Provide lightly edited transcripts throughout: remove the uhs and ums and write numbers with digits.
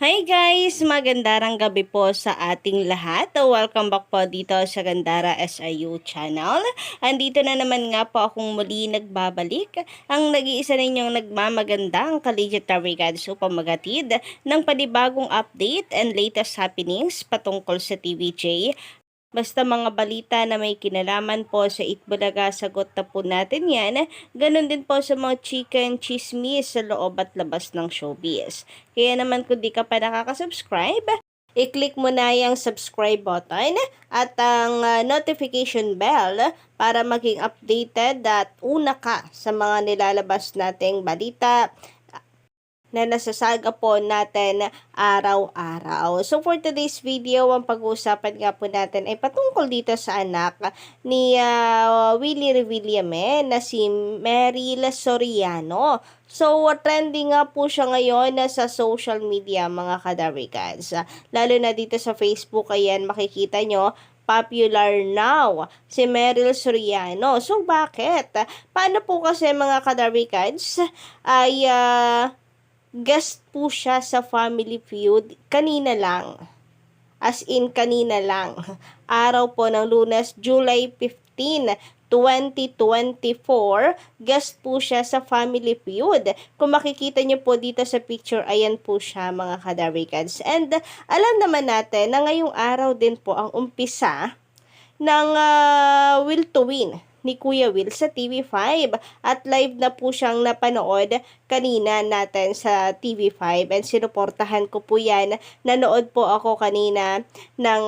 Hi guys! Magandang gabi po sa ating lahat. Welcome back po dito sa Gandara SIU channel. Andito na naman nga po akong muli nagbabalik. Ang nag-iisa ninyong nagmamagandang Kaligitary Gods upang magatid ng panibagong update and latest happenings patungkol sa TVJ. Basta mga balita na may kinalaman po sa Itbulaga, sagot na po natin yan. Ganon din po sa mga chicken chismis sa loob at labas ng showbiz. Kaya naman kung di ka pa nakaka-subscribe, i-click mo na yung subscribe button at ang notification bell para maging updated at una ka sa mga nilalabas nating balita na nasasaga po natin araw-araw. So for today's video, ang pag-uusapan nga po natin ay patungkol dito sa anak ni Willie Revillame na si Meryl Soriano. So trending nga po siya ngayon sa social media mga kadarikans. Lalo na dito sa Facebook, ayan makikita nyo, popular now si Meryl Soriano. So bakit? Paano po kasi mga kadarikans ay guest po siya sa Family Feud kanina lang. As in, kanina lang. Araw po ng Lunes, July 15, 2024, guest po siya sa Family Feud. Kung makikita niyo po dito sa picture, ayan po siya mga kadarikans. And alam naman natin na ngayong araw din po ang umpisa ng Will to Win ni Kuya Will sa TV5 at live na po siyang napanood kanina natin sa TV5 and sinuportahan ko po yan. Nanood po ako kanina ng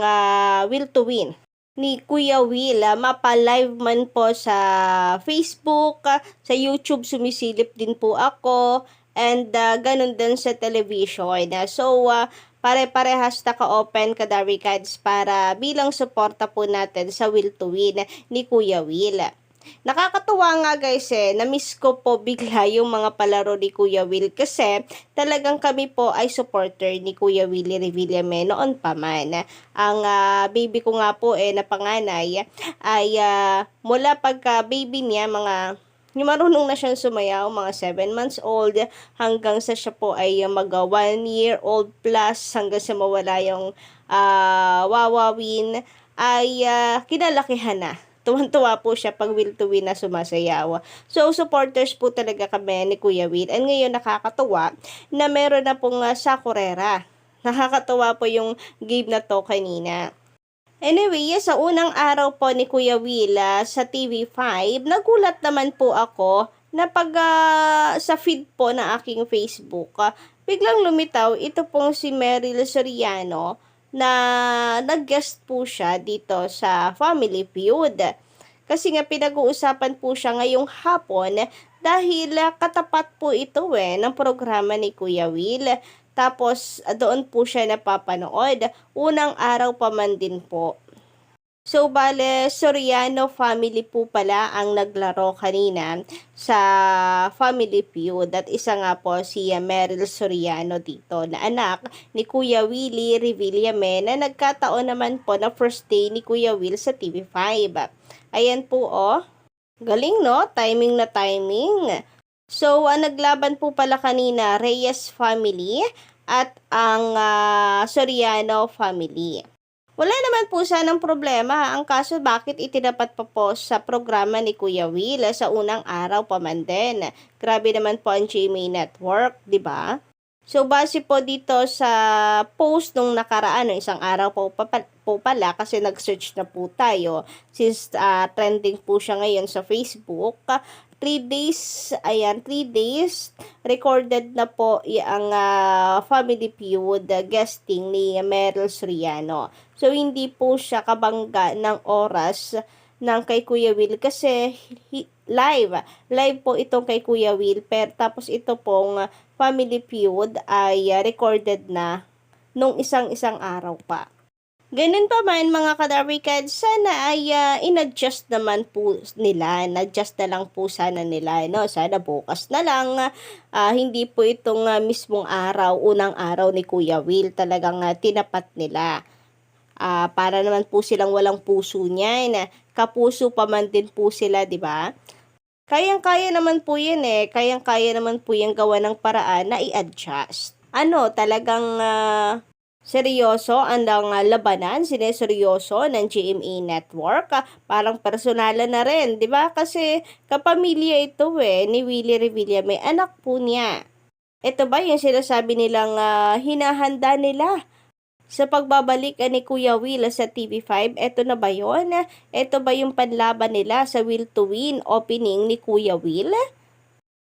Will to Win ni Kuya Will. Mapa-live man po sa Facebook, sa YouTube sumisilip din po ako, and ganun din sa television. So, pare-parehas na ka-open kadarikads para bilang suporta po natin sa Will to Win ni Kuya Will. Nakakatuwa nga guys na-miss ko po bigla yung mga palaro ni Kuya Will kasi talagang kami po ay supporter ni Kuya Willie Revillame noon pa man. Ang baby ko nga po na panganay ay mula pagka baby niya yung marunong na siyang sumayaw, mga 7 months old, hanggang sa siya po ay mag 1 year old plus, hanggang sa mawala yung wawawin, ay kinalakihan na. Tuwan-tuwa po siya pag Will to Win na sumasayaw. So, supporters po talaga kami ni Kuya Will. And ngayon nakakatuwa na meron na pong Sakurera. Nakakatuwa po yung game na to kanina. Anyway, sa unang araw po ni Kuya Willa sa TV5, nagulat naman po ako na pag sa feed po ng aking Facebook, biglang lumitaw ito pong si Meryl Soriano na nag-guest po siya dito sa Family Feud. Kasi nga pinag-uusapan po siya ngayong hapon dahil katapat po ito ng programa ni Kuya Will. Tapos, doon po siya napapanood. Unang araw pa man din po. So, bale, Soriano family po pala ang naglaro kanina sa Family Feud. At isa nga po si Meryl Soriano dito na anak ni Kuya Willie Revillame na nagkataon naman po na first day ni Kuya Will sa TV5. Ayan po galing no? Timing na timing. So, naglaban po pala kanina Reyes family at ang Soriano family. Wala naman po sanang problema. Ang kaso bakit itinapat pa po sa programa ni Kuya Will sa unang araw pa man din. Grabe naman po ang GMA Network, di ba? So, base po dito sa post nung nakaraan, isang araw po pala kasi nag-search na po tayo since trending po siya ngayon sa Facebook. 3 days, ayan, 3 days, recorded na po ang Family Feud guesting ni Meryl Soriano. So, hindi po siya kabangga ng oras ng kay Kuya Will kasi live po itong kay Kuya Will, pero tapos ito pong Family Feud ay recorded na nung isang araw pa. Ganun pa man mga kadarikad, sana ay in-adjust naman po nila, in-adjust na lang po sana nila, no? Sana bukas na lang, hindi po itong mismong araw, unang araw ni Kuya Will, talagang tinapat nila. Para naman po silang walang puso niyan, kapuso pa man din po sila, di ba? Kayang-kaya naman po yan kayang-kaya naman po yung gawa ng paraan na i-adjust. talagang seryoso ang labanan, sineseryoso ng GMA Network. Parang personalan na rin, di ba? Kasi kapamilya ito ni Willie Revilla, may anak po niya. Ito ba yung sinasabi nilang hinahanda nila sa pagbabalik ni Kuya Will sa TV5? Ito na ba yun? Ito ba yung panlaban nila sa Will to Win opening ni Kuya Will?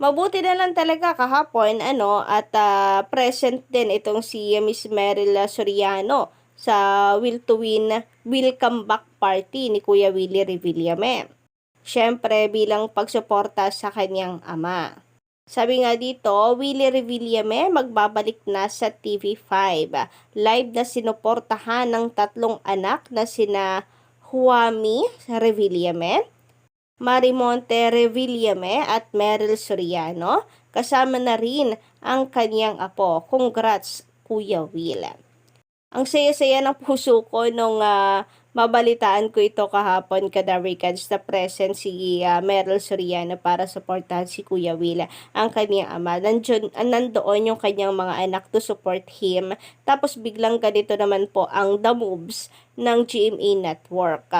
Mabuti na lang talaga kahapon at present din itong si Miss Meryl Soriano sa Will to Win welcome back party ni Kuya Willie Revillame. Siyempre bilang pagsuporta sa kanyang ama. Sabi nga dito, Willie Revillame magbabalik na sa TV5. Live na sinuportahan ng 3 anak na sina Huami Revillame, Marimonte Revillame at Meryl Soriano. Kasama na rin ang kanyang apo. Congrats, Kuya Will. Ang saya-saya ng puso ko nung mabalitaan ko ito kahapon, Kadarikans, na present si Meryl Soriano para supportahan si Kuya Will, ang kanyang ama. Nandoon yung kanyang mga anak to support him. Tapos biglang ganito naman po ang the moves ng GMA Network.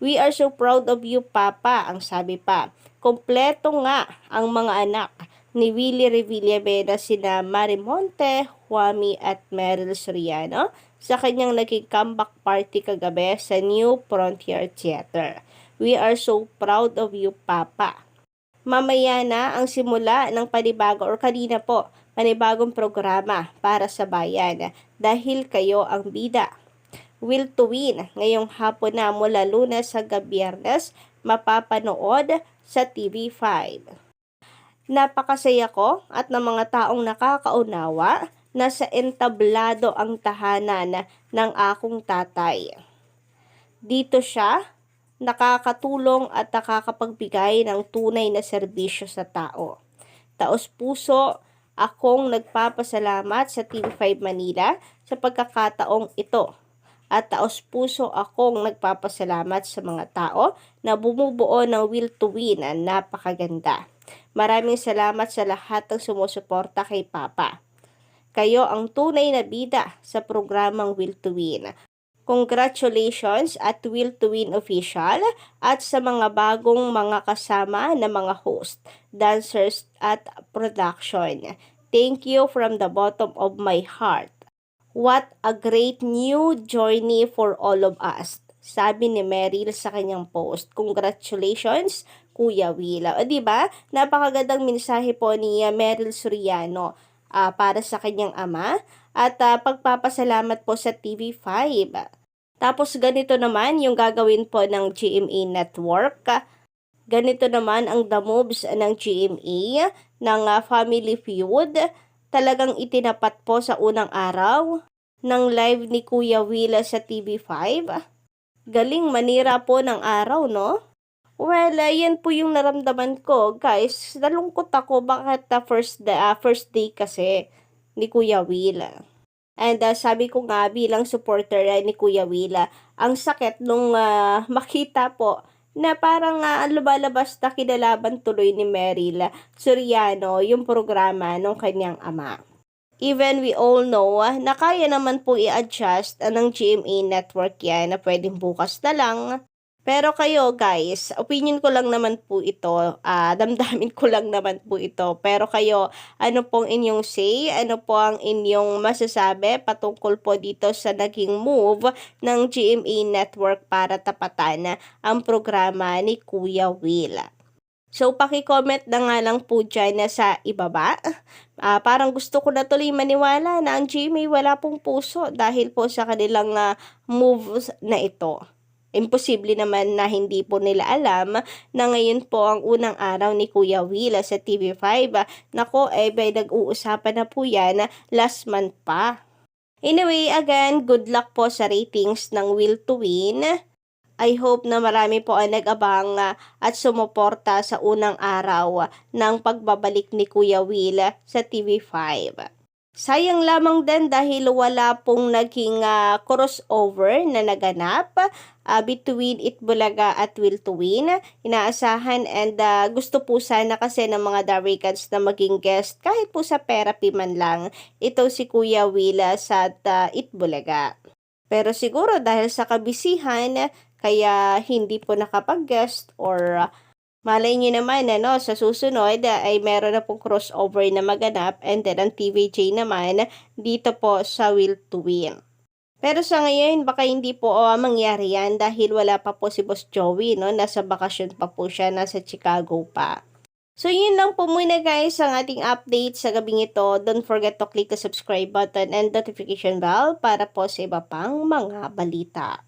We are so proud of you, Papa, ang sabi pa. Kompleto nga ang mga anak ni Willie Revillame na sina Marimonte, Huami at Meryl Soriano sa kanyang naging comeback party kagabi sa New Frontier Theater. We are so proud of you, Papa. Mamaya na ang simula ng kanina po, panibagong programa para sa bayan dahil kayo ang bida. Will to Win ngayong hapon na mula Lunes hanggang Biyernes, mapapanood sa TV5. Napakasaya ko at ng mga taong nakakaunawa na sa entablado ang tahanan ng akong tatay. Dito siya nakakatulong at nakakapagbigay ng tunay na serbisyo sa tao. Taos puso akong nagpapasalamat sa TV5 Manila sa pagkakataong ito. At taos puso akong nagpapasalamat sa mga tao na bumubuo ng Will to Win na napakaganda. Maraming salamat sa lahat ng sumusuporta kay Papa. Kayo ang tunay na bida sa programang Will to Win. Congratulations at Will to Win Official at sa mga bagong mga kasama na mga host, dancers at production. Thank you from the bottom of my heart. What a great new journey for all of us. Sabi ni Meryl sa kanyang post. Congratulations, Kuya Will. O diba? Napakagandang mensahe po ni Meryl Soriano para sa kanyang ama at pagpapasalamat po sa TV5. Tapos ganito naman yung gagawin po ng GMA Network. Ganito naman ang the moves ng GMA ng Family Feud. Talagang itinapat po sa unang araw ng live ni Kuya Will sa TV5. Galing manira po ng araw, no? Well, yan po yung naramdaman ko, guys. Nalungkot ako bakit first day kasi ni Kuya Will. And sabi ko nga bilang supporter ni Kuya Will, ang sakit nung makita po na parang lumalabas na kinalaban tuloy ni Meryl Soriano yung programa ng kanyang ama. Even we all know na kaya naman po i-adjust ng GMA Network yan na pwedeng bukas na lang. Pero kayo guys, opinion ko lang naman po ito, damdamin ko lang naman po ito. Pero kayo, ano pong inyong say? Ano po ang inyong masasabi patungkol po dito sa naging move ng GMA Network para tapatan ang programa ni Kuya Will? So, paki-comment na nga lang po dyan na sa ibaba. Parang gusto ko na tuloy maniwala na ang GMA wala pong puso dahil po sa kanilang moves na ito. Imposible naman na hindi po nila alam na ngayon po ang unang araw ni Kuya Will sa TV5. Nako, may nag-uusapan na po yan last month pa. Anyway, again, good luck po sa ratings ng Will to Win. I hope na marami po ang nag-abang at sumuporta sa unang araw ng pagbabalik ni Kuya Will sa TV5. Sayang lamang din dahil wala pong naging crossover na naganap between Itbulaga at Will to Win. Inaasahan and gusto po sana kasi ng mga Darwicans na maging guest kahit po sa therapy man lang. Ito si Kuya Will sa Itbulaga. Pero siguro dahil sa kabisihan, kaya hindi po nakapag-guest or malay nyo naman, sa susunod ay meron na pong crossover na maganap and then ang TVJ naman dito po sa Will to Win. Pero sa ngayon, baka hindi po mangyari yan dahil wala pa po si Boss Joey, no? Nasa bakasyon pa po siya, nasa Chicago pa. So, yun lang po muna guys ang ating update sa gabing ito. Don't forget to click the subscribe button and notification bell para po sa iba pang mga balita.